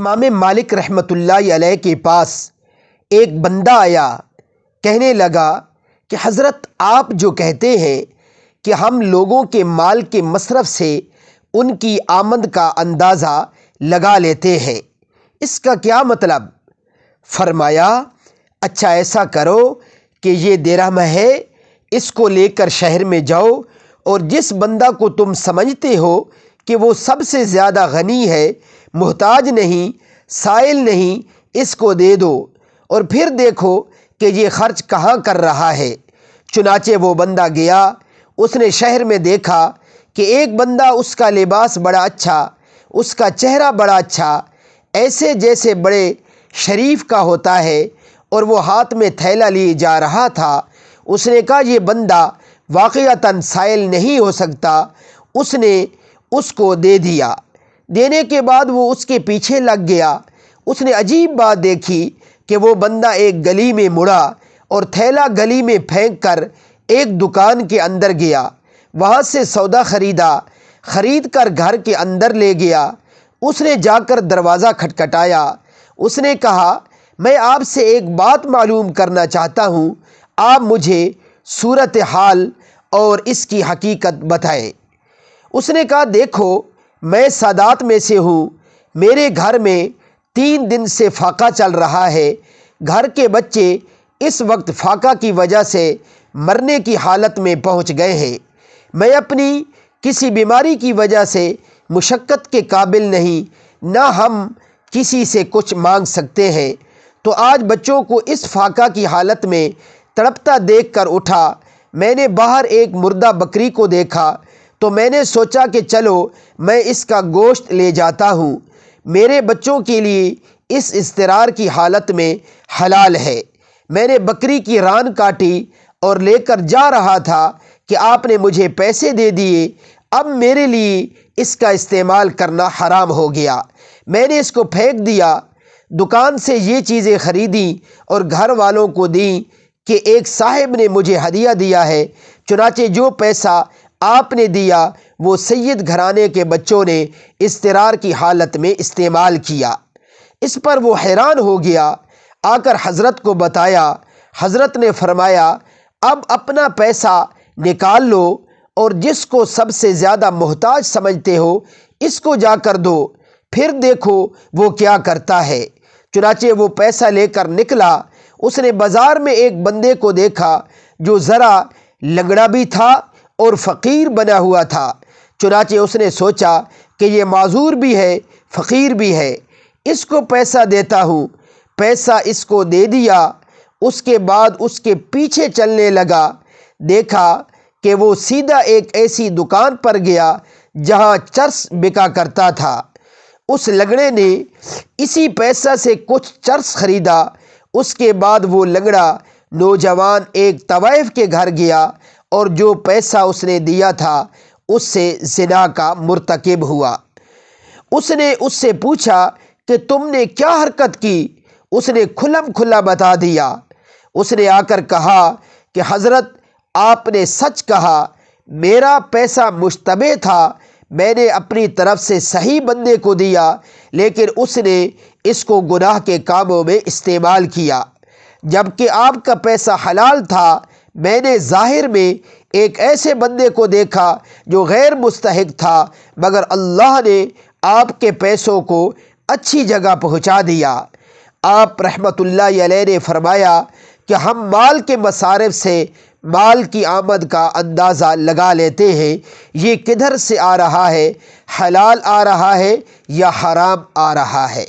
امام مالک رحمۃ اللہ علیہ کے پاس ایک بندہ آیا، کہنے لگا کہ حضرت آپ جو کہتے ہیں کہ ہم لوگوں کے مال کے مصرف سے ان کی آمد کا اندازہ لگا لیتے ہیں، اس کا کیا مطلب؟ فرمایا، اچھا ایسا کرو کہ یہ درہم ہے، اس کو لے کر شہر میں جاؤ اور جس بندہ کو تم سمجھتے ہو کہ وہ سب سے زیادہ غنی ہے، محتاج نہیں، سائل نہیں، اس کو دے دو اور پھر دیکھو کہ یہ خرچ کہاں کر رہا ہے۔ چنانچہ وہ بندہ گیا، اس نے شہر میں دیکھا کہ ایک بندہ، اس کا لباس بڑا اچھا، اس کا چہرہ بڑا اچھا، ایسے جیسے بڑے شریف کا ہوتا ہے، اور وہ ہاتھ میں تھیلا لیے جا رہا تھا۔ اس نے کہا یہ بندہ واقعتاً سائل نہیں ہو سکتا۔ اس نے اس کو دے دیا۔ دینے کے بعد وہ اس کے پیچھے لگ گیا۔ اس نے عجیب بات دیکھی کہ وہ بندہ ایک گلی میں مڑا اور تھیلا گلی میں پھینک کر ایک دکان کے اندر گیا، وہاں سے سودا خرید کر گھر کے اندر لے گیا۔ اس نے جا کر دروازہ کھٹکھٹایا۔ اس نے کہا، میں آپ سے ایک بات معلوم کرنا چاہتا ہوں، آپ مجھے صورتحال اور اس کی حقیقت بتائیں۔ اس نے کہا، دیکھو میں سادات میں سے ہوں، میرے گھر میں 3 دن سے فاقہ چل رہا ہے، گھر کے بچے اس وقت فاقہ کی وجہ سے مرنے کی حالت میں پہنچ گئے ہیں، میں اپنی کسی بیماری کی وجہ سے مشقت کے قابل نہیں، نہ ہم کسی سے کچھ مانگ سکتے ہیں، تو آج بچوں کو اس فاقہ کی حالت میں تڑپتا دیکھ کر اٹھا۔ میں نے باہر ایک مردہ بکری کو دیکھا تو میں نے سوچا کہ چلو میں اس کا گوشت لے جاتا ہوں، میرے بچوں کے لیے اس اضطرار کی حالت میں حلال ہے۔ میں نے بکری کی ران کاٹی اور لے کر جا رہا تھا کہ آپ نے مجھے پیسے دے دیے، اب میرے لیے اس کا استعمال کرنا حرام ہو گیا، میں نے اس کو پھینک دیا۔ دکان سے یہ چیزیں خریدیں اور گھر والوں کو دیں کہ ایک صاحب نے مجھے ہدیہ دیا ہے، چنانچہ جو پیسہ آپ نے دیا وہ سید گھرانے کے بچوں نے اضطرار کی حالت میں استعمال کیا۔ اس پر وہ حیران ہو گیا، آ کر حضرت کو بتایا۔ حضرت نے فرمایا، اب اپنا پیسہ نکال لو اور جس کو سب سے زیادہ محتاج سمجھتے ہو اس کو جا کر دو، پھر دیکھو وہ کیا کرتا ہے۔ چنانچہ وہ پیسہ لے کر نکلا۔ اس نے بازار میں ایک بندے کو دیکھا جو ذرا لنگڑا بھی تھا اور فقیر بنا ہوا تھا، چنانچہ اس نے سوچا کہ یہ معذور بھی ہے، فقیر بھی ہے، اس کو پیسہ دیتا ہوں۔ پیسہ اس کو دے دیا۔ اس کے بعد اس کے پیچھے چلنے لگا، دیکھا کہ وہ سیدھا ایک ایسی دکان پر گیا جہاں چرس بکا کرتا تھا۔ اس لنگڑے نے اسی پیسہ سے کچھ چرس خریدا۔ اس کے بعد وہ لنگڑا نوجوان ایک طوائف کے گھر گیا اور جو پیسہ اس نے دیا تھا اس سے زنا کا مرتکب ہوا۔ اس نے اس سے پوچھا کہ تم نے کیا حرکت کی؟ اس نے کھلم کھلا بتا دیا۔ اس نے آ کر کہا کہ حضرت آپ نے سچ کہا، میرا پیسہ مشتبہ تھا، میں نے اپنی طرف سے صحیح بندے کو دیا لیکن اس نے اس کو گناہ کے کاموں میں استعمال کیا، جبکہ آپ کا پیسہ حلال تھا۔ میں نے ظاہر میں ایک ایسے بندے کو دیکھا جو غیر مستحق تھا، مگر اللہ نے آپ کے پیسوں کو اچھی جگہ پہنچا دیا۔ آپ رحمۃ اللہ علیہ نے فرمایا کہ ہم مال کے مصارف سے مال کی آمد کا اندازہ لگا لیتے ہیں، یہ کدھر سے آ رہا ہے، حلال آ رہا ہے یا حرام آ رہا ہے۔